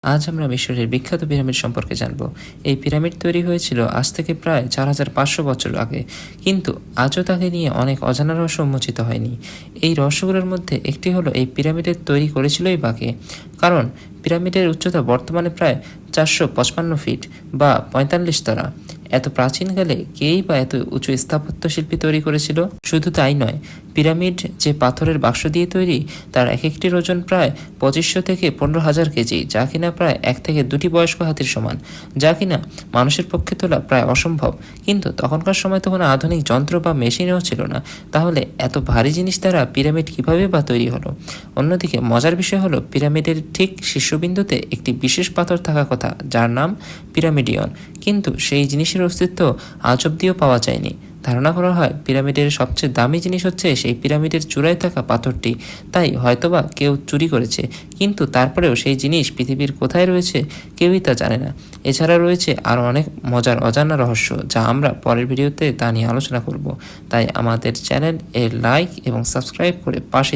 আজ আমরা মিশরের বিখ্যাত পিরামিড সম্পর্কে জানব। এই পিরামিড তৈরি হয়েছিল আজ থেকে প্রায় 4500 বছর আগে, কিন্তু আজও তাকে নিয়ে অনেক অজানা রহস্য উন্মোচিত হয়নি। এই রহস্যগুলোর মধ্যে একটি হলো এই পিরামিডের তৈরি করেছিলই বা কে। কারণ পিরামিডের উচ্চতা বর্তমানে প্রায় 455 ফিট বা 45 তলা। এত প্রাচীনকালে কেই বা এত উঁচু স্থাপত্য শিল্পী তৈরি করেছিল? শুধু তাই নয়, পিরামিড যে পাথরের বাক্স দিয়ে তৈরি তার এক একটির ওজন প্রায় 2500 থেকে 15,000 কেজি, যা কিনা প্রায় 1 থেকে 2টি বয়স্ক হাতির সমান, যা কিনা মানুষের পক্ষে তোলা প্রায় অসম্ভব। কিন্তু তখনকার সময় তো কোনো আধুনিক যন্ত্র বা মেশিনও ছিল না, তাহলে এত ভারী জিনিস দ্বারা পিরামিড কিভাবে বা তৈরি হলো? অন্যদিকে মজার বিষয় হলো পিরামিডের ঠিক শীর্ষবিন্দুতে একটি বিশেষ পাথর থাকার কথা, যার নাম পিরামিডিয়ন, কিন্তু সেই জিনিসের অস্তিত্ব আজ অব্দিও পাওয়া যায়নি। ধারণা করা হয় পিরামিডের সবচেয়ে দামি জিনিস হচ্ছে সেই পিরামিডের চূড়ায় থাকা পাথরটি, তাই হয়তোবা কেউ চুরি করেছে, কিন্তু তারপরেও সেই জিনিস পৃথিবীর কোথায় রয়েছে কেউই তা জানে না। এছাড়া রয়েছে আরও অনেক মজার অজানা রহস্য, যা আমরা পরের ভিডিওতে তা নিয়ে আলোচনা করব। তাই আমাদের চ্যানেল লাইক এবং সাবস্ক্রাইব করে পাশে